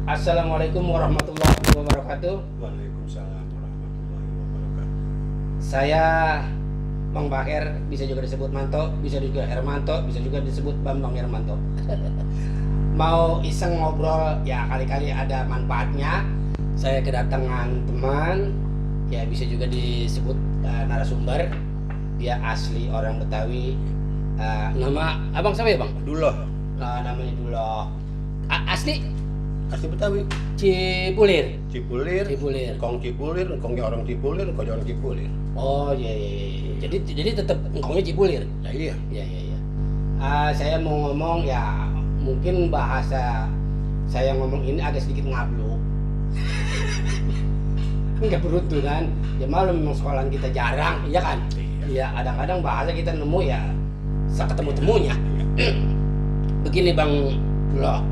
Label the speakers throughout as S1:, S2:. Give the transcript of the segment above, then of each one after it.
S1: Assalamualaikum warahmatullahi wabarakatuh.
S2: Waalaikumsalam warahmatullahi wabarakatuh.
S1: Saya Bang Bakher, bisa juga disebut Manto, bisa juga Hermanto, bisa juga disebut Bambang Hermanto. Mau iseng ngobrol, ya kali-kali ada manfaatnya. Saya kedatangan teman, ya bisa juga disebut narasumber. Dia asli orang Betawi. Nama abang siapa ya bang?
S2: Dulu
S1: Namanya Duloh. Asli
S2: asli Betawi.
S1: Cipulir.
S2: Cipulir.
S1: Cipulir.
S2: Engkongnya orang Cipulir, engkongnya orang Cipulir.
S1: Oh iya iya iya. Jadi tetap engkongnya Cipulir.
S2: Ya iya.
S1: Iya iya iya. Saya mau ngomong ya mungkin bahasa saya ngomong ini agak sedikit ngabluk. Enggak beruntung kan. Ya malu memang sekolahan kita jarang, iya kan? Iya, kadang-kadang bahasa kita nemu ya seketemu-temunya. Begini Bang Duloh.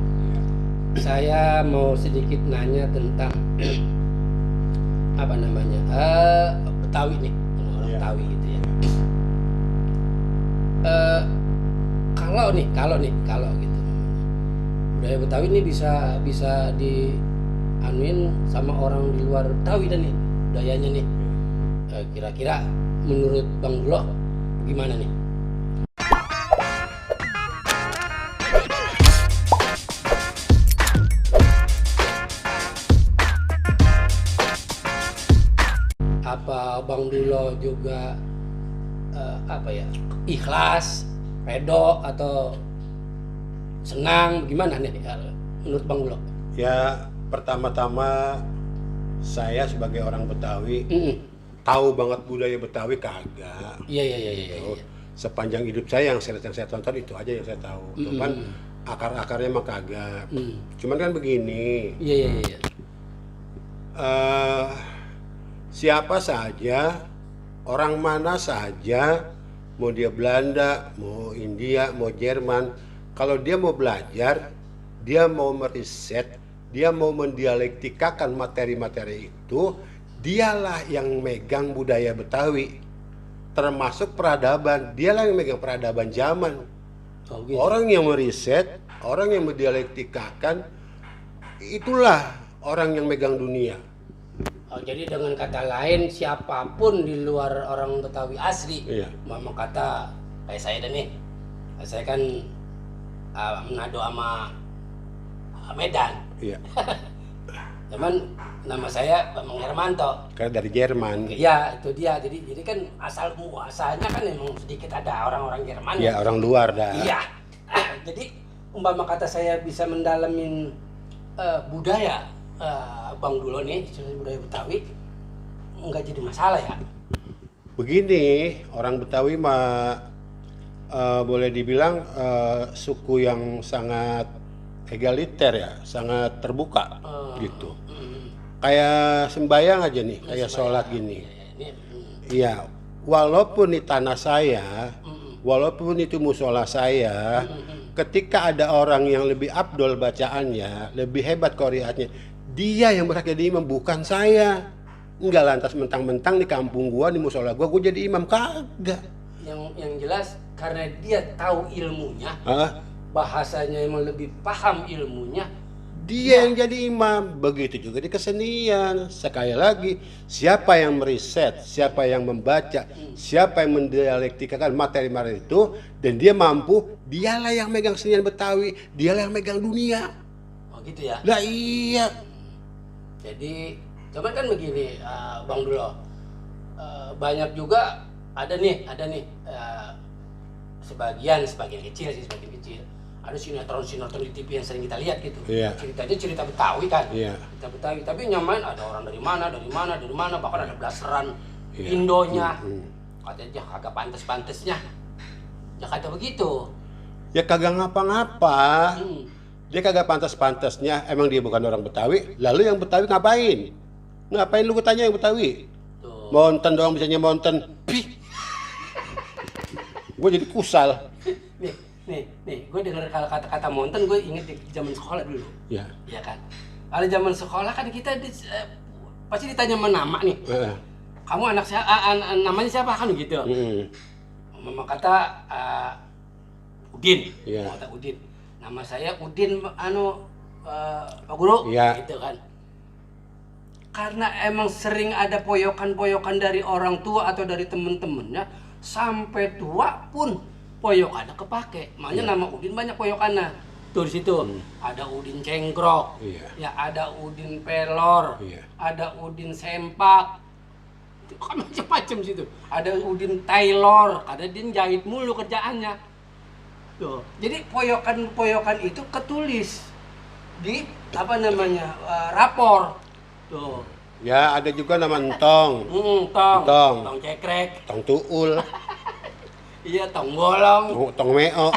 S1: Saya mau sedikit nanya tentang apa namanya Betawi nih, orang Betawi gitu ya. Kalau gitu, budaya Betawi ini bisa dianuin sama orang di luar Betawi dan nih budayanya nih. Kira-kira menurut Bang Duloh gimana nih? Apa Bang Duloh juga ikhlas, redo atau senang, gimana nih menurut Bang Duloh?
S2: Ya pertama-tama saya sebagai orang Betawi tahu banget budaya Betawi kagak.
S1: Iya.
S2: Sepanjang hidup saya yang saya tonton itu aja yang saya tahu. Cuman akar-akarnya mah kagak. Cuman kan begini.
S1: Iya.
S2: Siapa saja, orang mana saja, mau dia Belanda, mau India, mau Jerman, kalau dia mau belajar, dia mau meriset, dia mau mendialektikakan materi-materi itu, dialah yang megang budaya Betawi, termasuk peradaban, dialah yang megang peradaban zaman.
S1: Oh, gitu.
S2: Orang yang meriset, orang yang mendialektikakan, itulah orang yang megang dunia.
S1: Oh, jadi dengan kata lain siapapun di luar orang Betawi asli,
S2: Iya.
S1: mama kata kayak saya dan nih, saya kan Manado sama Medan.
S2: Iya.
S1: Cuman nama saya Bambang Hermanto.
S2: Karena dari Jerman.
S1: Iya, itu dia. Jadi kan asal muasalnya kan memang sedikit ada orang-orang Jerman.
S2: Ya orang luar dah.
S1: Iya. Jadi umpama kata saya bisa mendalamin budaya Bang Duloh nih, budaya Betawi, nggak jadi masalah ya.
S2: Begini, orang Betawi mah boleh dibilang suku yang sangat egaliter ya, sangat terbuka gitu. Kayak sembahyang aja nih, kayak sholat gini. Iya, walaupun di tanah saya, walaupun itu musola saya, ketika ada orang yang lebih abdol bacaannya, lebih hebat qiraatnya, dia yang berhak jadi imam, bukan saya. Enggak lantas mentang-mentang di kampung gua, di musola gua jadi imam, kagak.
S1: Yang jelas karena dia tahu ilmunya, bahasanya emang lebih paham ilmunya,
S2: dia yang jadi imam. Begitu juga di kesenian. Sekali lagi, siapa yang meriset, siapa yang membaca, siapa yang mendialektikakan materi-materi itu, dan dia mampu, dialah yang megang kesenian Betawi, dialah yang megang dunia.
S1: Oh gitu ya.
S2: Lah iya.
S1: Jadi cuman kan begini Bang Duloh, banyak juga ada nih sebagian kecil ada sinetron di TV yang sering kita lihat gitu.
S2: Iya.
S1: Ceritanya cerita Betawi kan.
S2: Iya.
S1: Cerita Betawi, tapi nyamain ada orang dari mana, bahkan ada blasteran Indonya. Katanya kagak pantes-pantesnya. Ya kata begitu.
S2: Ya kagak ngapa-ngapa. Dia kagak pantas-pantasnya, emang dia bukan orang Betawi. Lalu yang Betawi ngapain? Ngapain lu tanya yang Betawi?
S1: Tuh.
S2: Monten doang bisanya monten. Pih. Gue jadi kusal.
S1: Nih, gue dengar kata-kata monten, gue inget di zaman sekolah dulu.
S2: Ya.
S1: Iya kan. Kalau zaman sekolah kan kita pasti ditanya nama nih. Kamu anak siapa? Namanya siapa kan gitu. Mama kata Udin.
S2: Iya.
S1: Kata Udin. Nama saya Udin Pak Guru,
S2: Iya.
S1: gitu kan. Karena emang sering ada poyokan-poyokan dari orang tua atau dari temen-temennya, sampai tua pun poyokannya kepake. Makanya nama Udin banyak poyokannya. Tuh di situ ada Udin Cengkrok,
S2: Iya.
S1: ya ada Udin Pelor,
S2: Iya.
S1: ada Udin Sempak, itu kan macam-macam situ. Ada Udin Taylor, karena dia jahit mulu kerjaannya. Tuh. Jadi poyokan-poyokan itu ketulis di apa namanya rapor. Tuh.
S2: Ya, ada juga nama entong,
S1: Tong,
S2: Tong.
S1: tong cekrek,
S2: tong tuul,
S1: iya tong bolong.
S2: tong meo.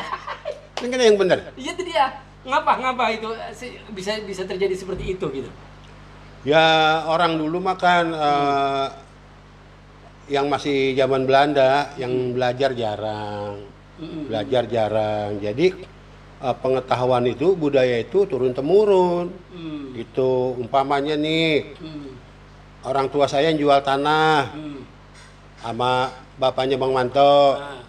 S2: Ini kan yang benar.
S1: Iya itu dia. Ngapa itu bisa terjadi seperti itu gitu.
S2: Ya, orang dulu makan yang masih zaman Belanda, yang belajar jarang. Belajar jarang. Jadi pengetahuan itu, budaya itu turun-temurun. Gitu. Umpamanya nih, orang tua saya yang jual tanah sama bapaknya Bang Manto.
S1: Nah,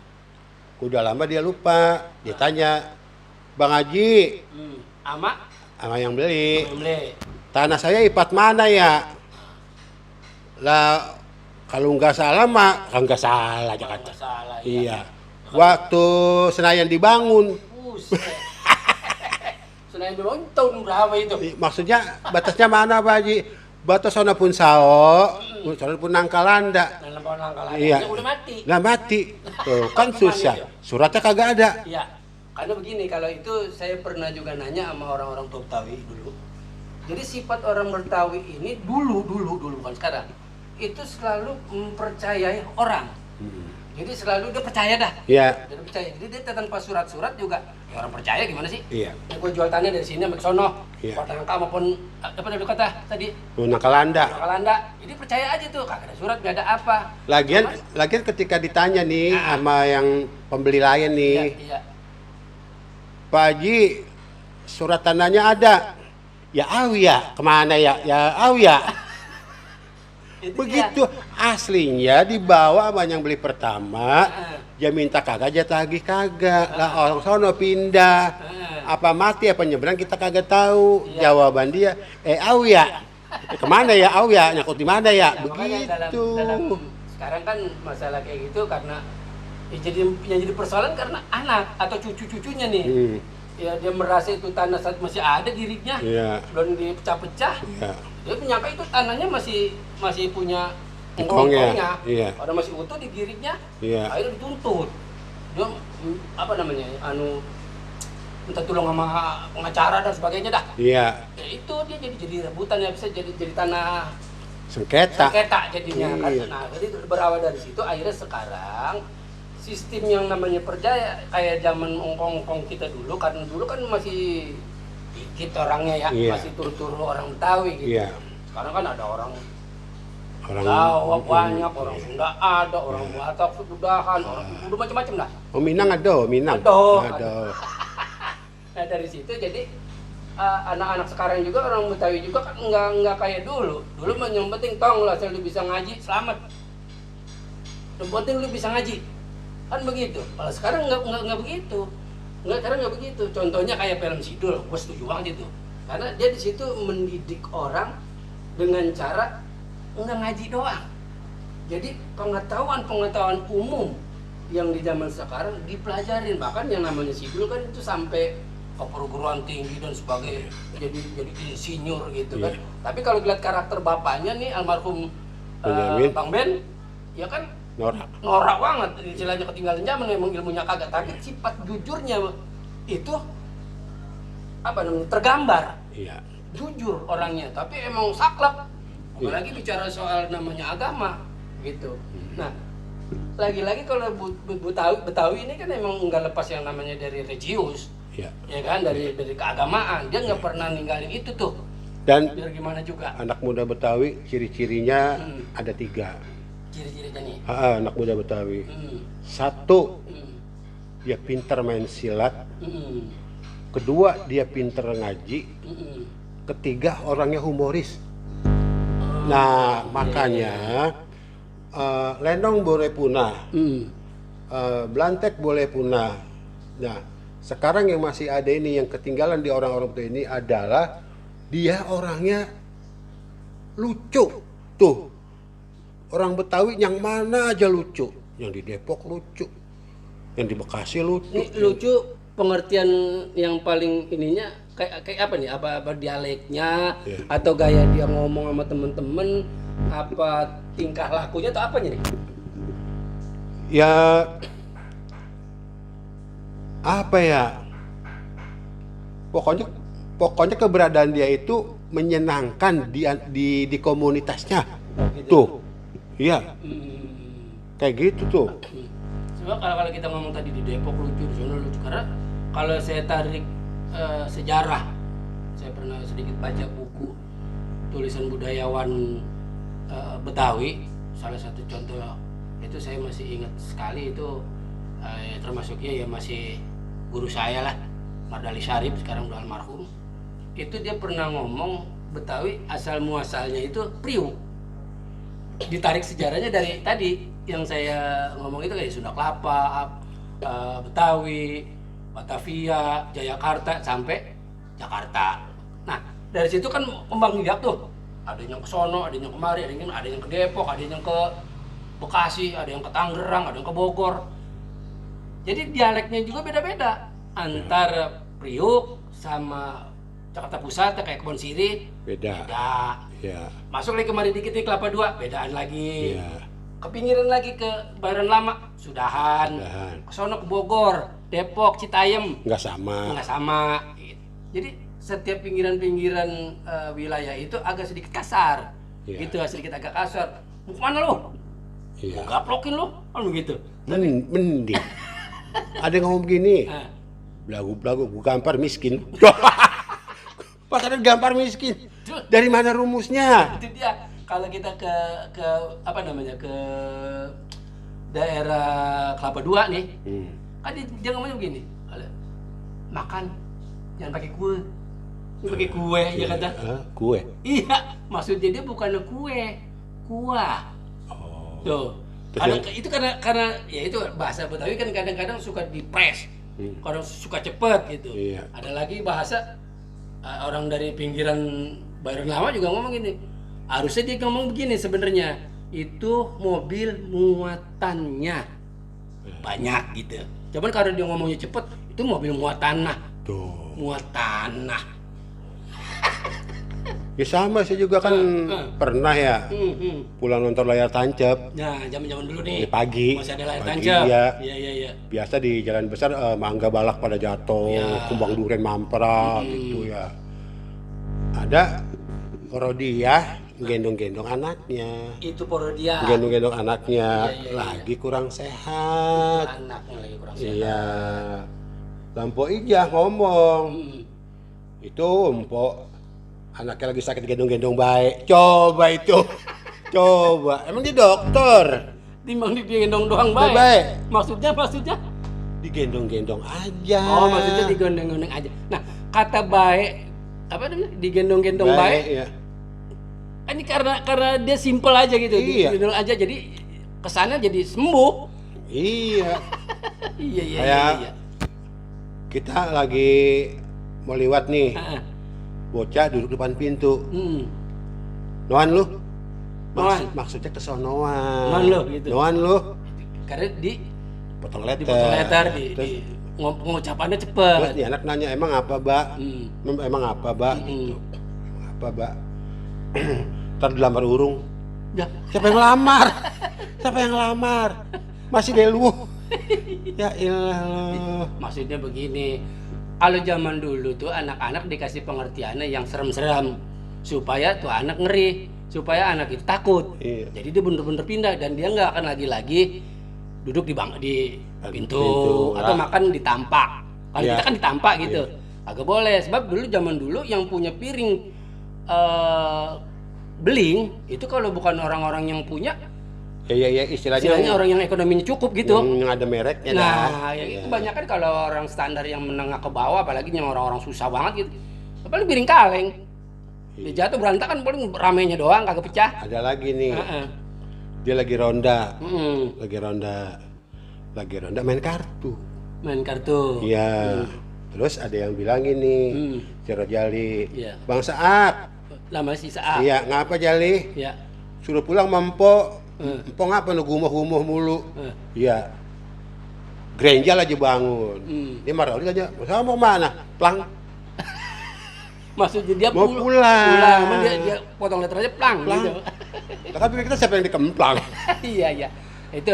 S2: Udah lama dia lupa. Dia tanya, Bang Haji,
S1: ama
S2: sama yang beli,
S1: beli.
S2: tanah saya ipat mana ya? Lah, kalau nggak salah mah, kalau nggak salah Jakarta.
S1: Nggak salah,
S2: Iya. Waktu Senayan dibangun,
S1: Buset. Senayan dibangun tahun berapa itu?
S2: maksudnya batasnya mana Pak Haji? Batas sana pun sao, sana pun Nangkalanda.
S1: Dalam pohon langka
S2: Iya.
S1: udah mati.
S2: Nah mati, tuh kan susah. Suratnya kagak ada.
S1: Iya. Karena begini, kalau itu saya pernah juga nanya sama orang-orang tua Betawi dulu. Jadi sifat orang Betawi ini dulu bukan sekarang, itu selalu mempercayai orang. Jadi selalu dia percaya dah.
S2: Iya.
S1: Dia percaya. Jadi dia tanpa surat-surat juga ya orang percaya gimana sih?
S2: Iya.
S1: Ya, gue jual tanah dari sini sampai ke sono.
S2: Iya.
S1: Kota Angka maupun apa tadi kata tadi?
S2: Tuh Nangkalanda.
S1: Kalanda. Jadi percaya aja tuh, kagak ada surat, gak ada apa.
S2: Lagian ketika ditanya nih sama yang pembeli lain nih,
S1: Iya.
S2: Pak Haji, surat tanahnya ada. Ya awi ya, kemana ya? Ya awi ya.
S1: Itu
S2: Begitu aslinya dibawa sama yang beli pertama, dia minta kagak, dia tagih kagak. Lah orang sono pindah. Apa mati apa nyebrang kita kagak tahu.
S1: Iya.
S2: Jawaban dia, awi ya. Kemana ya awi ya? Nyakut di mana ya?
S1: Ya, makanya
S2: Begitu.
S1: dalam sekarang kan masalah kayak gitu karena ya jadi persoalan karena anak atau cucu-cucunya nih. Ya dia merasa itu tanah saat masih ada dirinya.
S2: Iya.
S1: Belum dipecah-pecah.
S2: Iya.
S1: Dia menyangka itu tanahnya masih punya
S2: Engkongnya,
S1: engkongnya.
S2: iya.
S1: Padahal masih utuh di dirinya.
S2: Iya.
S1: Akhirnya dituntut. Dia apa namanya? Minta tolong sama pengacara dan sebagainya dah.
S2: Iya.
S1: Ya itu dia jadi rebutan, ya bisa jadi tanah
S2: Sengketa.
S1: sengketa jadinya kan.
S2: Iya.
S1: Nah, jadi berawal dari situ akhirnya sekarang sistem yang namanya percaya kayak zaman ongkong-ongkong kita dulu, karena dulu kan masih dikit orangnya ya,
S2: Iya.
S1: masih turu-turu orang Betawi gitu.
S2: Iya.
S1: Sekarang kan ada orang
S2: Orang
S1: Jawa banyak, orang Sunda ada, orang Batak Sudahan, orang udah macam-macam dah.
S2: Oh, Minang ada, Minang.
S1: Ada. Nah dari situ jadi anak-anak sekarang juga orang Betawi juga kan nggak kayak dulu. Dulu mah yang penting tong lah, lu bisa ngaji selamat. Yang penting lu bisa ngaji, kan begitu. Kalau sekarang nggak begitu. Sekarang nggak begitu. Contohnya kayak film Sidul, gue setuju banget itu. Karena dia di situ mendidik orang dengan cara nggak ngaji doang. Jadi pengetahuan umum yang di zaman sekarang dipelajarin, bahkan yang namanya Sidul kan itu sampai ke perguruan tinggi dan sebagainya, jadi insinyur gitu kan.
S2: Iya.
S1: Tapi kalau lihat karakter bapaknya nih almarhum
S2: Benyamin.
S1: Bang Ben, ya kan norak banget, istilahnya ketinggalan zaman, memang ilmunya kagak, tapi sifat jujurnya itu apa namanya tergambar.
S2: Iya.
S1: Jujur orangnya, tapi emang saklek. Apalagi bicara soal namanya agama gitu. Nah, lagi-lagi kalau Betawi ini kan emang nggak lepas yang namanya dari religius.
S2: Iya.
S1: Ya kan, dari keagamaan. Dia nggak pernah ninggalin itu tuh.
S2: Dan
S1: Biar gimana juga.
S2: anak muda Betawi ciri-cirinya ada 3.
S1: Ciri-cirinya nih.
S2: Anak muda Betawi.
S1: Hmm.
S2: 1,
S1: Hmm.
S2: dia pinter main silat.
S1: Hmm.
S2: 2, dia pinter ngaji.
S1: Hmm.
S2: 3, orangnya humoris. Nah, makanya Lenong boleh punah,
S1: Hmm.
S2: Blantek boleh punah. Nah, sekarang yang masih ada ini, yang ketinggalan di orang-orang tua ini adalah dia orangnya lucu. Tuh, orang Betawi yang mana aja lucu. Yang di Depok lucu, yang di Bekasi lucu.
S3: Ini lucu pengertian yang paling ininya kayak apa nih? Apa dialeknya
S2: Iya.
S3: atau gaya dia ngomong sama temen-temen, apa tingkah lakunya atau apanya nih?
S2: Ya, apa ya? Pokoknya keberadaan dia itu menyenangkan di komunitasnya.
S3: Gitu.
S2: Tuh, iya,
S3: Hmm.
S2: kayak gitu tuh.
S3: Sebab kalau kita ngomong tadi di Depok lucu, di sana lucu, karena kalau saya tarik sejarah, saya pernah sedikit baca buku tulisan budayawan Betawi, salah satu contoh itu saya masih ingat sekali itu, termasuknya ya masih guru saya lah, Mardali Syarif, sekarang udah almarhum. Itu dia pernah ngomong Betawi asal muasalnya itu Priuk. Ditarik sejarahnya dari tadi yang saya ngomong itu kayak Sunda Kelapa, Betawi, Batavia, Jayakarta sampai Jakarta. Nah, dari situ kan kembang biak tuh. Ada yang ke sono, ada yang kemari, ada yang ke Depok, ada yang ke Bekasi, ada yang ke Tangerang, ada yang ke Bogor. Jadi dialeknya juga beda-beda antara Priuk sama Jakarta Pusat kayak Kebon Sirih.
S2: Beda.
S3: Beda.
S2: Ya,
S3: Masuk lagi kemari dikit nih Kelapa Dua, bedaan lagi.
S2: ya.
S3: Ke pinggiran lagi ke Bayaran Lama, Sudahan.
S2: Sudahan.
S3: Ke sono ke Bogor, Depok, Citayam,
S2: Nggak sama.
S3: nggak sama. Jadi setiap pinggiran-pinggiran wilayah itu agak sedikit kasar.
S2: Iya.
S3: Gitu, sedikit agak kasar. Mau kemana lo?
S2: Iya.
S3: Mau gaplokin lo? Kan begitu.
S2: Mending. Ada yang ngomong begini,
S3: Nah,
S2: belagu-belagu, gue gampar miskin. Pas ada gampar miskin. Dari mana rumusnya?
S3: itu dia. Kalau kita ke apa namanya, ke daerah Kelapa Dua nih, kan dia ngomongnya begini, makan jangan pakai kue, pakai kue ya kata.
S2: Kue.
S3: Iya, maksudnya dia bukan kue, kuah.
S2: Oh.
S3: Tuh.
S2: Terus
S3: Itu karena ya itu bahasa Betawi kan kadang-kadang suka dipres, kadang suka cepet gitu.
S2: Iya.
S3: Ada lagi bahasa orang dari pinggiran Bayaran Lama juga ngomong gini. Harusnya dia ngomong begini sebenarnya. Itu mobil muatannya banyak gitu. Cuman kalau dia ngomongnya cepet, itu mobil muat tanah.
S2: Tuh.
S3: Muat tanah.
S2: Ya sama, saya juga kan pernah ya pulang nonton layar tancap
S3: Nah, zaman-zaman dulu nih.
S2: di pagi.
S3: Masih ada layar
S2: Pagi,
S3: tancap.
S2: iya.
S3: Iya.
S2: Biasa di jalan besar mangga balak pada jatuh,
S3: Iya.
S2: kumbang duren mampra gitu ya. Ada Rodiah gendong-gendong anaknya.
S3: Itu Porodia.
S2: Gendong-gendong anaknya,
S3: Iya.
S2: lagi kurang sehat.
S3: Anaknya lagi kurang sehat.
S2: Iya. Lampu Ijah ngomong,
S3: Hmm.
S2: itu empok anaknya lagi sakit gendong-gendong baik. Coba itu. Coba. Emang dia dokter.
S3: Timbang digendong doang baik.
S2: Baik.
S3: Maksudnya?
S2: Digendong-gendong aja.
S3: Oh, maksudnya digendong-gendong aja. Nah, kata baik apa namanya? Digendong-gendong baik.
S2: Ya.
S3: Ini karena dia simple aja gitu.
S2: Iya.
S3: Digendong aja jadi kesana jadi sembuh.
S2: Iya.
S3: Iya.
S2: Kayak kita lagi mau lewat nih.
S3: Heeh.
S2: Bocah duduk depan pintu.
S3: Hmm.
S2: Noan lu?
S3: Noan.
S2: Maksudnya kesonoan.
S3: Noan lu, gitu.
S2: Noan lu?
S3: Karena
S2: Potong letter.
S3: dipotong letter
S2: Terus,
S3: pengucapannya
S2: terus
S3: cepet.
S2: nih anak nanya, emang apa, Mbak?
S3: Hmm.
S2: Emang apa, Mbak?
S3: Hmm.
S2: Gitu. Emang apa, Mbak? Ntar dilamar urung.
S3: Ya,
S2: Siapa yang lamar? Siapa yang lamar? Masih delu. Ya ilah.
S3: maksudnya begini. Kalau zaman dulu tuh anak-anak dikasih pengertiannya yang serem-serem supaya tuh anak ngeri, supaya anak itu takut.
S2: Iya.
S3: Jadi dia bener-bener pindah dan dia nggak akan lagi duduk di pintu
S2: Pintu.
S3: atau makan di tampak. Kalau
S2: Iya.
S3: kita kan di tampak gitu, agak boleh. Sebab dulu zaman dulu yang punya piring beling itu kalau bukan orang-orang yang punya,
S2: Ya
S3: istilahnya orang yang ekonominya cukup gitu.
S2: yang ada mereknya dah.
S3: Nah, ya itu banyak kan kalau orang standar yang menengah ke bawah, apalagi yang orang-orang susah banget gitu. Paling piring kaleng. Dia jatuh berantakan paling ramenya doang kagak pecah.
S2: Ada lagi nih.
S3: Heeh.
S2: Dia lagi ronda.
S3: Mm-mm.
S2: Lagi ronda main kartu.
S3: Main kartu.
S2: Iya. Terus ada yang bilang ini,
S3: Hmm.
S2: si Rojali,
S3: Iya.
S2: Bang Saat,
S3: Lama si Saat.
S2: iya ngapa Jali?
S3: Ya.
S2: Suruh pulang mampo, empok ngapa lu gumuh-gumuh mulu? Iya. Grenjal aja bangun. Dia marah aja, "Sama mau mana? Plang."
S3: Maksudnya dia
S2: Mau pulang.
S3: Emang dia potong letter aja plang.
S2: Plang.
S3: Gitu.
S2: Lah kan kita siapa yang dikemplang?
S3: Iya, iya. Itu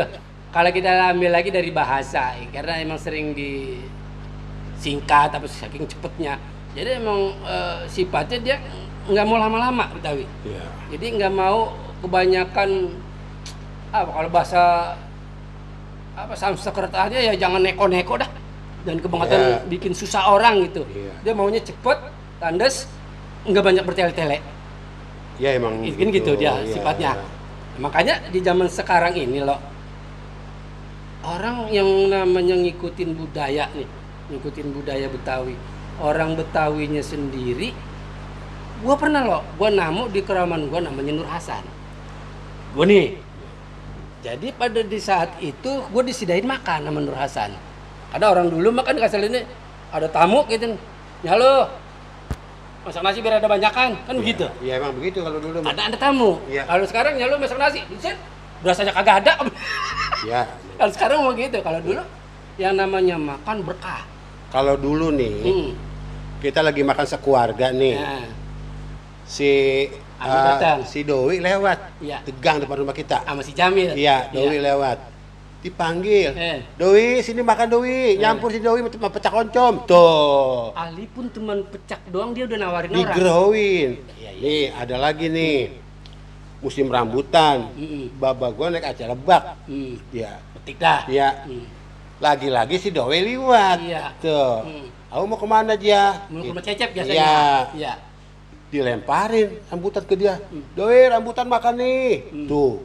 S3: kalau kita ambil lagi dari bahasa, karena emang sering disingkat tapi saking cepetnya. Jadi emang sifatnya dia nggak mau lama-lama Betawi.
S2: Iya.
S3: Jadi nggak mau kebanyakan kalau bahasa Sanskertanya ya jangan neko-neko dah. Dan kebangetan
S2: Iya.
S3: bikin susah orang gitu.
S2: Iya.
S3: Dia maunya cepet, tandes, nggak banyak bertele-tele.
S2: Ya emang
S3: Kan gitu dia
S2: iya.
S3: sifatnya. Makanya di zaman sekarang ini loh, orang yang namanya ngikutin budaya nih, ngikutin budaya Betawi, orang Betawinya sendiri. Gua pernah loh, gua namu di keraman gua namanya Nur Hasan. Gua nih. Jadi pada di saat itu gua disediain makan sama Nur Hasan. Ada orang dulu makan kasar ini ada tamu gitu. Ya lo, masak nasi biar ada banyakan, kan begitu.
S2: Iya emang begitu kalau dulu. mah.
S3: Ada tamu.
S2: Iya.
S3: Kalau sekarang ya lu masak nasi, disit, berasanya kagak ada.
S2: Iya.
S3: Kalau sekarang mau gitu, kalau dulu yang namanya makan berkah.
S2: Kalau dulu nih, kita lagi makan sekeluarga nih.
S3: Nah,
S2: Si
S3: Anu datang.
S2: si Dowi lewat.
S3: Iya.
S2: Tegang depan rumah kita.
S3: sama si Jamil.
S2: Iya, Dowi lewat. Dipanggil. Dowi, sini makan Dowi. Nyampur si Dowi mau pecah oncom. Tuh.
S3: Ali pun teman pecak doang dia udah nawarin orang.
S2: Digerowin.
S3: Iya, iya.
S2: Nih, ada lagi nih. Musim rambutan. Baba gua naik acara bak. Iya.
S3: Petik dah.
S2: Iya. Lagi-lagi si Dowi lewat.
S3: Iya.
S2: Tuh. Aku mau kemana dia?
S3: Mau ke rumah Cecep biasanya.
S2: Iya.
S3: Iya.
S2: Dilemparin rambutan ke dia. Doi, rambutan makan nih. Tuh.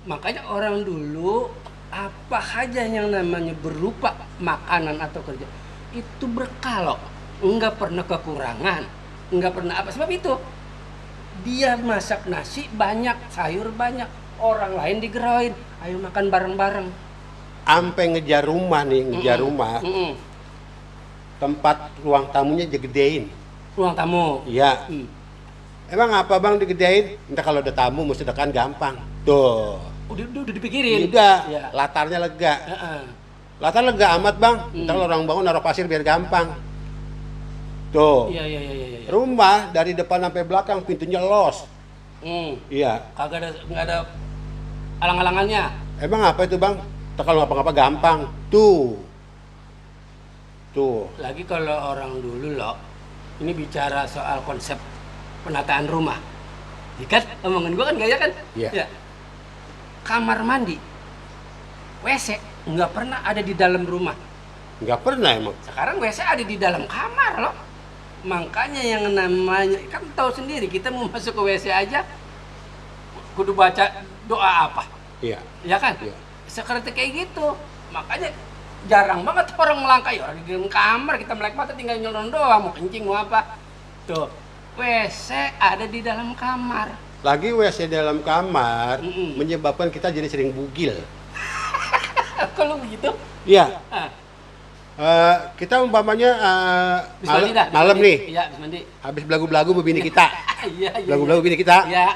S3: Makanya orang dulu apa aja yang namanya berupa makanan atau kerja itu berkah loh, nggak pernah kekurangan, nggak pernah apa sebab itu dia masak nasi banyak, sayur banyak, orang lain digeroin, ayo makan bareng-bareng.
S2: Ampe ngejar rumah nih, ngejar rumah. Tempat ruang tamunya digedein.
S3: Ruang tamu.
S2: Iya. Emang apa bang digedein? Entah kalau ada tamu mesti dekan gampang. Tuh.
S3: Udah dipikirin.
S2: Udah.
S3: Iya.
S2: Latarnya lega.
S3: Heeh.
S2: Latar lega amat bang. Entah kalau orang bangun naruh pasir biar gampang. Tuh.
S3: Iya.
S2: Rumah dari depan sampai belakang pintunya los. Iya.
S3: Nggak ada alang-alangannya.
S2: Emang apa itu bang? Entah kalau ngapa-ngapa gampang. Tuh.
S3: Lagi kalau orang dulu loh, ini bicara soal konsep penataan rumah. Ikan, omongan gua kan gaya kan?
S2: Iya.
S3: Ya. Kamar mandi, WC nggak pernah ada di dalam rumah.
S2: Nggak pernah emang.
S3: Sekarang WC ada di dalam kamar loh. Makanya yang namanya kan tahu sendiri kita mau masuk ke WC aja kudu baca doa apa.
S2: Iya.
S3: Ya kan?
S2: Iya.
S3: Sekarang kayak gitu. Makanya jarang banget orang melangkah ya orang di dalam kamar kita melek mata tinggal nyelon doang mau kencing mau apa. Tuh, WC ada di dalam kamar.
S2: Lagi WC dalam kamar menyebabkan kita jadi sering bugil.
S3: Kalau begitu?
S2: Iya.
S3: Ah,
S2: Kita umpamanya
S3: habis mandi dah, habis
S2: malam
S3: mandi.
S2: nih,
S3: Iya, habis mandi.
S2: habis belagu-belagu sama bini kita.
S3: Iya.
S2: Belagu-belagu bini kita.
S3: Iya.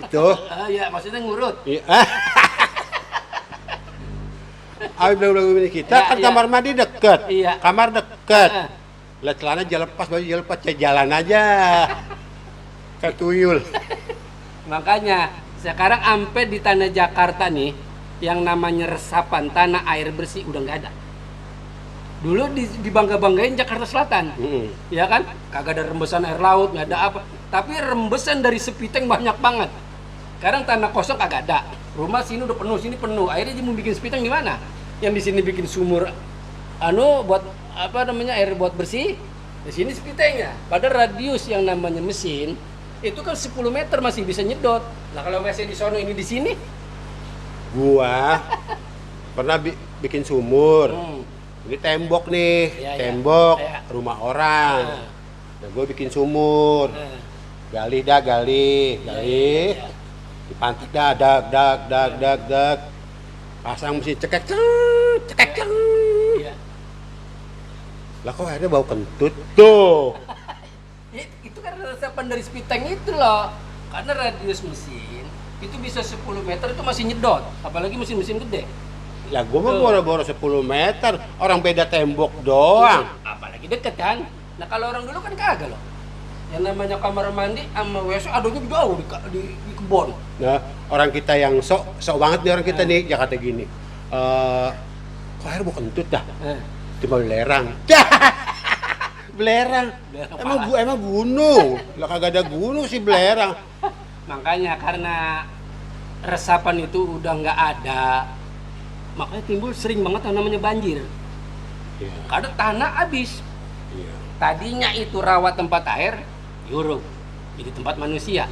S2: Itu.
S3: Iya, maksudnya ngurut.
S2: Iya. Habis belagu-belagu bini kita
S3: Iya,
S2: kan
S3: iya.
S2: kamar mandi deket.
S3: Iya.
S2: Kamar deket.
S3: Ah.
S2: Lah celana jalan lepas, baju jalan lepas, jalan aja. Ketuyul.
S3: Makanya sekarang ampe di tanah Jakarta nih yang namanya resapan tanah air bersih udah nggak ada. Dulu dibangga-banggain Jakarta Selatan, ya kan? Kagak ada rembesan air laut, nggak ada apa. Tapi rembesan dari Sepiteng banyak banget. Sekarang tanah kosong kagak ada. Rumah sini udah penuh, sini penuh. Akhirnya dia mau bikin Sepiteng di mana? Yang di sini bikin sumur, buat apa namanya air buat bersih. Di sini Sepitengnya. Pada radius yang namanya mesin itu kan 10 meter masih bisa nyedot. Nah kalau WC di sono ini di sini,
S2: Gua pernah bikin sumur. Ini tembok nih,
S3: Iya, iya.
S2: tembok
S3: Iya.
S2: rumah orang.
S3: Nah.
S2: Nah, gue bikin sumur. Gali dah, gali.
S3: Iya.
S2: Dipantik dah, dag. Pasang mesin cekek, ceng.
S3: Iya.
S2: Lah kok airnya bau kentut? Tuh.
S3: Itu karena resapan dari speed tank itu loh. Karena radius mesin itu bisa 10 meter itu masih nyedot, apalagi mesin-mesin gede.
S2: Lah gua mah boro-boro 10 meter, orang beda tembok doang.
S3: Apalagi deket kan. Nah kalau orang dulu kan kagak loh. Yang namanya kamar mandi sama WC adanya jauh di kebon.
S2: Nah, orang kita yang sok banget nih orang kita nih Jakarta gini. Kok air bau kentut dah? Cuma belerang. Belerang. Emang gunung. Lah kagak ada gunung sih belerang.
S3: Makanya karena resapan itu udah nggak ada, makanya timbul sering banget yang namanya banjir.
S2: Iya.
S3: Karena tanah habis.
S2: Iya.
S3: Tadinya itu rawa tempat air, diuruk jadi tempat manusia.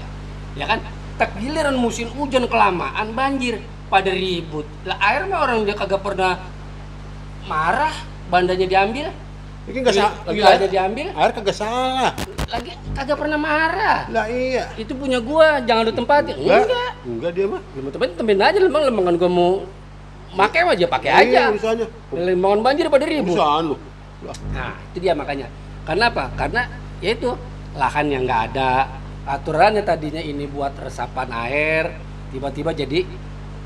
S3: Ya kan? Tak giliran musim hujan kelamaan banjir, pada ribut. Lah air mah orang dia kagak pernah marah, bandanya diambil.
S2: Ini nggak salah.
S3: Gilanya diambil,
S2: Air kagak salah.
S3: lagi kagak pernah marah.
S2: Lah iya.
S3: Itu punya gua, jangan lu tempatin.
S2: Enggak dia mah.
S3: Lu mau tempatin aja, lembangan gua mau make aja pakai aja.
S2: Iya, urusannya.
S3: Lembangan banjir pada ribut.
S2: Urusan lu. Lah,
S3: Nah, itu dia makanya. Karena apa? Karena ya itu lahan yang nggak ada, aturannya tadinya ini buat resapan air, tiba-tiba jadi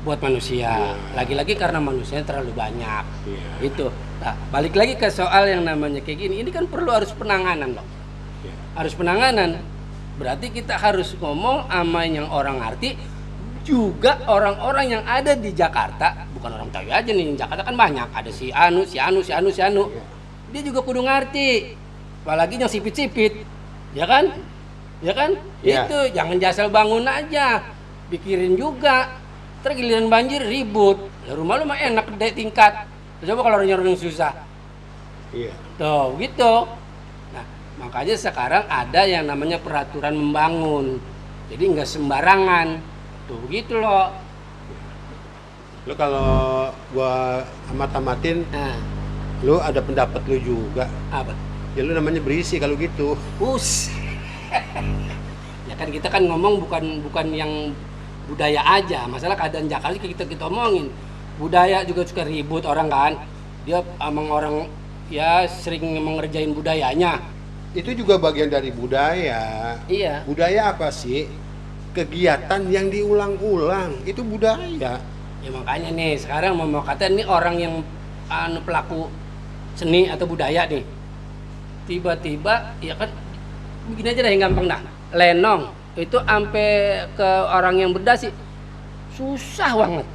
S3: buat manusia. Lagi-lagi karena manusianya terlalu banyak.
S2: Iya.
S3: Itu. Nah, balik lagi ke soal yang namanya kayak gini. Ini kan perlu harus penanganan loh.
S2: Iya.
S3: Harus penanganan. Berarti kita harus ngomong sama yang orang ngerti, juga orang-orang yang ada di Jakarta, bukan orang Betawi aja nih. Jakarta kan banyak, ada si Anu. Dia juga kudu ngerti. Apalagi yang sipit-sipit. Ya kan? Ya kan?
S2: Iya.
S3: Itu jangan jasal bangun aja. Pikirin juga. Ntar giliran banjir ribut. Ya, rumah lu mah enak gede tingkat. Coba kalau orang yang susah.
S2: Iya.
S3: Tuh, gitu. Nah, makanya sekarang ada yang namanya peraturan membangun. Jadi nggak sembarangan. Tuh, gitu loh.
S2: Lu kalau gua amat-amatin,
S3: Nah,
S2: lu ada pendapat lu juga.
S3: apa?
S2: Ya lu namanya berisi kalau gitu.
S3: Us. Ya kan kita kan ngomong bukan yang budaya aja. Masalah keadaan Jakarta kita omongin. Budaya juga suka ribut orang kan. Dia emang orang ya sering mengerjain budayanya.
S2: Itu juga bagian dari budaya.
S3: Iya.
S2: Budaya apa sih? Kegiatan yang diulang-ulang, itu budaya.
S3: Ya makanya nih sekarang mau kata ini orang yang pelaku seni atau budaya nih. Tiba-tiba ya kan begini aja dah yang gampang dah. Lenong itu sampai ke orang yang berdasi susah banget.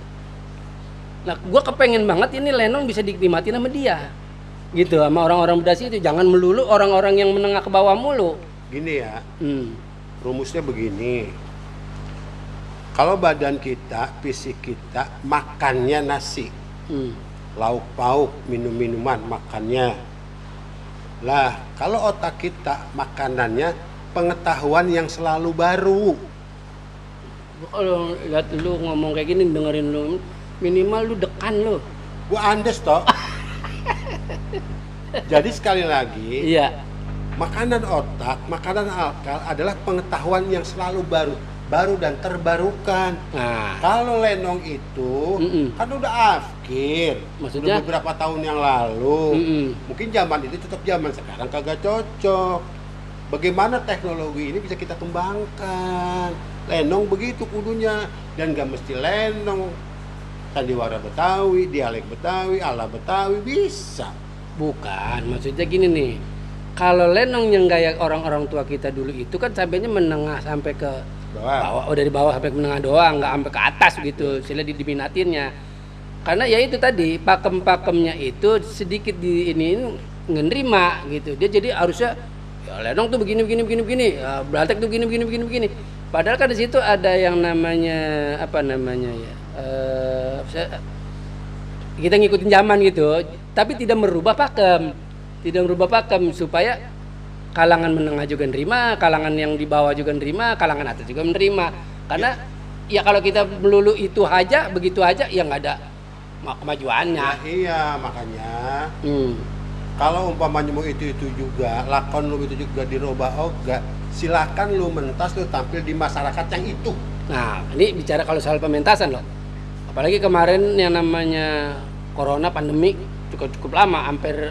S3: Nah, gua kepengen banget ini lenong bisa dinikmatin sama dia. Gitu sama orang-orang berdasi itu, jangan melulu orang-orang yang menengah ke bawah mulu.
S2: Gini ya,
S3: Hmm.
S2: rumusnya begini. Kalau badan kita, fisik kita makannya nasi,
S3: Hmm.
S2: lauk pauk, minum-minuman makannya. Lah, kalau otak kita makanannya pengetahuan yang selalu baru.
S3: Gua kalau lihat lu ngomong kayak gini, dengerin lu, minimal lu dekan lu.
S2: Gua andes toh. Jadi sekali lagi,
S3: Iya.
S2: makanan otak, makanan akal adalah pengetahuan yang selalu baru dan terbarukan.
S3: Nah,
S2: Kalau lenong itu kan udah afkir,
S3: Maksudnya?
S2: udah beberapa tahun yang lalu. Mungkin zaman itu tetap zaman, sekarang kagak cocok. Bagaimana teknologi ini bisa kita kembangkan? Lenong begitu kudunya, dan gak mesti lenong. Sandiwara Betawi, dialek Betawi, ala Betawi bisa.
S3: bukan, maksudnya gini nih. Kalau lenong yang gaya orang-orang tua kita dulu itu kan sampainya menengah sampai ke bawah, dari bawah sampai ke menengah doang, nggak sampai ke atas gitu. Sila diminatinnya. Karena ya itu tadi pakem-pakemnya itu sedikit di ini ngerima gitu. Dia jadi harusnya ya lenong tuh begini, ya, Blantek tuh begini. Padahal kan di situ ada yang namanya apa namanya ya? Kita ngikutin zaman gitu, tapi tidak merubah pakem supaya kalangan menengah juga nerima, kalangan yang di bawah juga nerima, kalangan atas juga menerima. Karena ya kalau kita melulu itu aja, begitu aja, ya nggak ada kemajuannya.
S2: Nah, iya makanya kalau umpamanya mau itu juga, lakon lu itu juga dirubah oga, silakan lu mentas, lu tampil di masyarakat yang itu.
S3: Nah, ini bicara kalau soal pementasan loh. Apalagi kemarin yang namanya corona pandemi cukup lama, hampir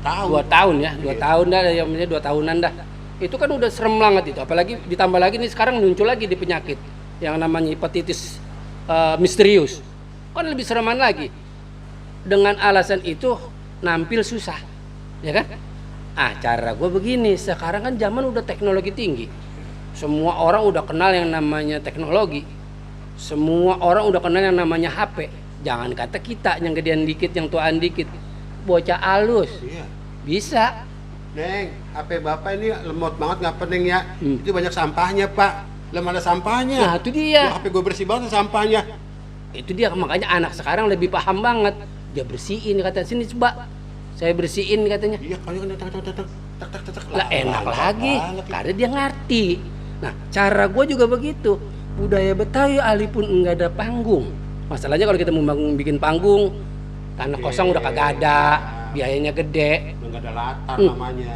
S2: tahun.
S3: 2 tahun ya, 2
S2: Iya.
S3: tahun dah, yang namanya 2 tahunan dah. Itu kan udah serem banget itu, apalagi ditambah lagi nih sekarang muncul lagi di penyakit yang namanya hepatitis misterius. Kan lebih sereman lagi. Dengan alasan itu nampil susah, ya kan? Cara gue begini, sekarang kan zaman udah teknologi tinggi. Semua orang udah kenal yang namanya teknologi. Semua orang udah kenal yang namanya HP. Jangan kata kita yang gedean dikit, yang tuaan dikit. Bocah alus.
S2: Iya.
S3: Bisa.
S2: Neng, HP Bapak ini lemot banget nggak penting ya.
S3: Hmm.
S2: Itu banyak sampahnya, Pak. Lah mana sampahnya?
S3: Nah, itu dia.
S2: Loh, HP gue bersih banget sampahnya.
S3: Itu dia, makanya anak sekarang lebih paham banget. Dia bersihin, kata sini coba. Saya bersihin katanya.
S2: Iya, kalau kan tak.
S3: Lah enak lagi,
S2: banget.
S3: karena dia ngerti. Nah, cara gue juga begitu. Budaya Betawi alipun enggak ada panggung. Masalahnya kalau kita mau bikin panggung, tanah kosong udah kagak ada, biayanya gede.
S2: Udah nggak ada latar
S3: Hmm.
S2: namanya.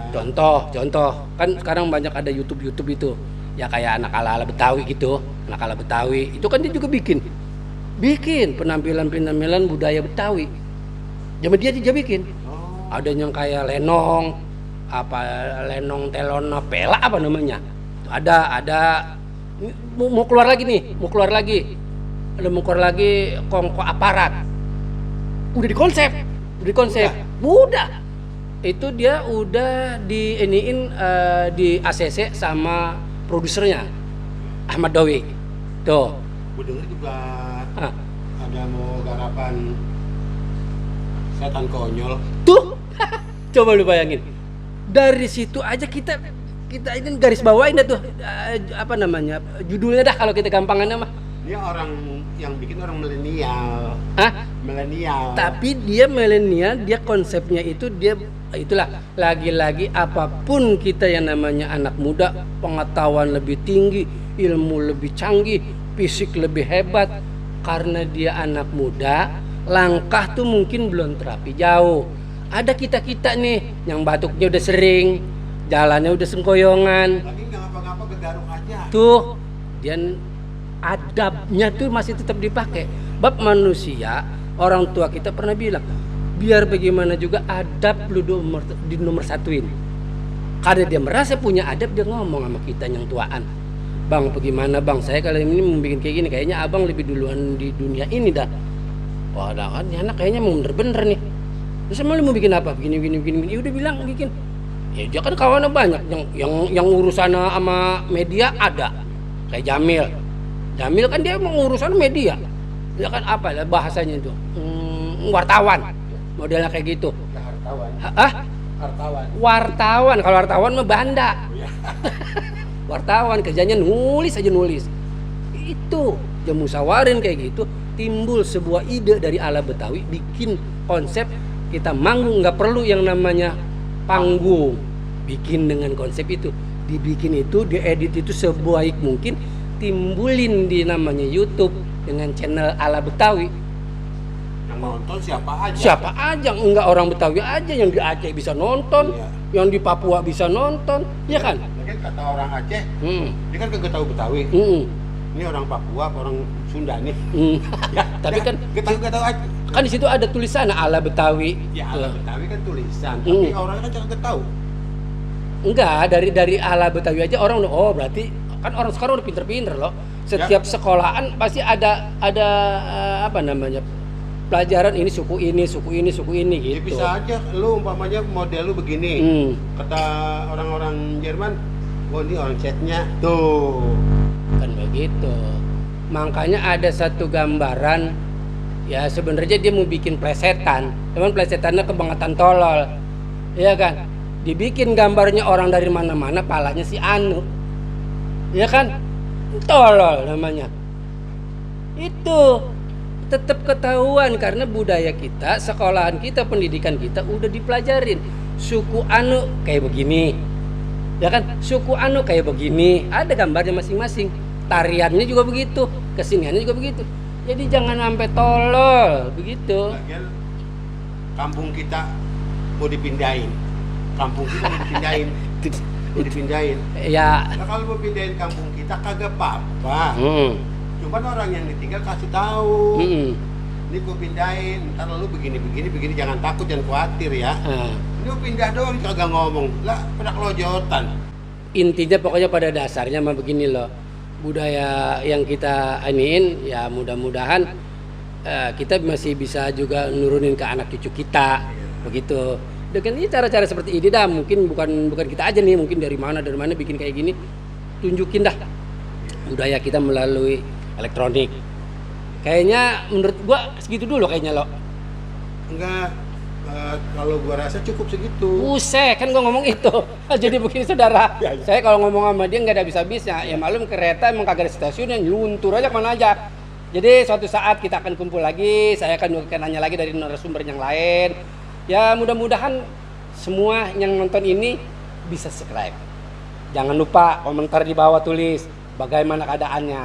S3: Contoh, kan sekarang banyak ada YouTube itu. Ya kayak anak ala-ala Betawi gitu, anak ala Betawi. Itu kan dia juga bikin penampilan budaya Betawi. Zaman dia bikin.
S2: Oh.
S3: Ada yang kayak lenong telon pela apa namanya. Ada mau keluar lagi kongko aparat. Udah dikonsep. Udah. Itu dia udah di ACC sama produsernya Ahmad Dawi. Tuh.
S2: Gue denger juga
S3: Ah.
S2: ada mau garapan setan konyol.
S3: Tuh. Coba lu bayangin. Dari situ aja kita ini garis bawain dah tuh apa namanya? Judulnya dah kalau kita gampangannya mah.
S2: Dia orang yang bikin orang milenial.
S3: Hah?
S2: Milenial.
S3: Tapi dia milenial, dia konsepnya itulah lagi-lagi apapun kita yang namanya anak muda, pengetahuan lebih tinggi, ilmu lebih canggih, fisik lebih hebat, karena dia anak muda, langkah tuh mungkin belum terapi jauh. Ada kita nih yang batuknya udah sering, jalannya udah sengkoyongan,
S2: Lagi nggak ngapa-ngapa gegaruk aja.
S3: tuh dan adabnya tuh masih tetap dipakai. Bab manusia, orang tua kita pernah bilang, biar bagaimana juga adab lu di nomor satuin. Karena dia merasa punya adab, dia ngomong sama kita yang tuaan. Bang, bagaimana bang? Saya kali ini mau bikin kayak gini, kayaknya abang lebih duluan di dunia ini dah. Wah, dah kan, ini anak kayaknya mau bener-bener nih. Terus emang lu mau bikin apa? Begini. Ya udah bilang bikin. Ya dia kan kawannya banyak, yang urusan sama media ada. Kayak Jamil kan dia mau urusan media. Dia kan apa lah bahasanya itu? Wartawan. Modelnya kayak gitu.
S2: Ya, hartawan. Hartawan.
S3: Wartawan. Kalau wartawan mah banda. Wartawan kerjanya nulis aja. Itu dia musawarin kayak gitu, timbul sebuah ide dari ala Betawi, bikin konsep kita manggung, nggak perlu yang namanya panggung. Bikin dengan konsep itu, dibikin itu, diedit itu sebaik mungkin, timbulin di namanya YouTube dengan channel ala Betawi.
S2: Yang nonton siapa aja?
S3: Enggak orang Betawi aja, yang di Aceh bisa nonton,
S2: Iya.
S3: yang di Papua bisa nonton, ya kan?
S2: Mungkin kata orang Aceh,
S3: Hmm.
S2: dia kan kagak tahu Betawi.
S3: Hmm.
S2: Ini orang Papua, orang Sunda nih.
S3: Hmm. Tapi kan
S2: Gak tahu aja.
S3: kan di situ ada tulisan ala Betawi.
S2: Ya ala Betawi kan tulisan,
S3: Hmm.
S2: tapi orangnya kan kagak tahu.
S3: Enggak, dari ala Betawi aja orang udah, oh berarti kan orang sekarang udah pinter-pinter loh. Setiap sekolahan pasti ada apa namanya? Pelajaran ini suku ini
S2: Ya
S3: gitu.
S2: bisa aja, lu umpamanya model lu begini.
S3: Hmm.
S2: Kata orang-orang Jerman, oh ini orang chatnya tuh.
S3: Kan begitu. Makanya ada satu gambaran, ya sebenarnya dia mau bikin plesetan, cuman plesetannya kebangetan tolol, ya kan? Dibikin gambarnya orang dari mana-mana, palanya si Anu, ya kan? Tolol namanya. Itu tetap ketahuan karena budaya kita, sekolahan kita, pendidikan kita udah dipelajarin. Suku Anu kayak begini, ya kan? Suku Anu kayak begini, ada gambarnya masing-masing. Tariannya juga begitu, keseniannya juga begitu. Jadi jangan sampai tolol begitu.
S2: Lagian kampung kita mau dipindahin. Mau dipindahin.
S3: Ya,
S2: Nah kalau mau pindahin kampung kita kagak apa-apa. Cuman orang yang ditinggal kasih tahu. Ini gue pindahin, ntar lu begini, jangan takut, jangan khawatir ya. Lu pindah doang kagak ngomong. Lah, pada kelojotan.
S3: Intinya pokoknya pada dasarnya mah begini loh, budaya yang kita iniin ya mudah-mudahan kita masih bisa juga nurunin ke anak cucu kita begitu. Dengan ini cara-cara seperti ini dah, mungkin bukan kita aja nih, mungkin dari mana bikin kayak gini, tunjukin dah budaya kita melalui elektronik. Kayaknya menurut gua segitu dulu kayaknya lo.
S2: Enggak, kalau gua rasa cukup segitu.
S3: Buset, kan gua ngomong itu. Jadi begini saudara, saya kalau ngomong sama dia nggak ada habis-habisnya. Ya malum kereta emang kagak ada stasiunnya, luntur aja kemana aja. Jadi suatu saat kita akan kumpul lagi, saya akan nanya lagi dari narasumber yang lain. Ya mudah-mudahan semua yang nonton ini bisa subscribe. Jangan lupa komentar di bawah tulis bagaimana keadaannya.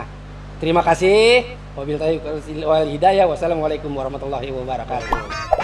S3: Terima kasih. Wabillahi taufiq wal hidayah. Wassalamualaikum warahmatullahi wabarakatuh.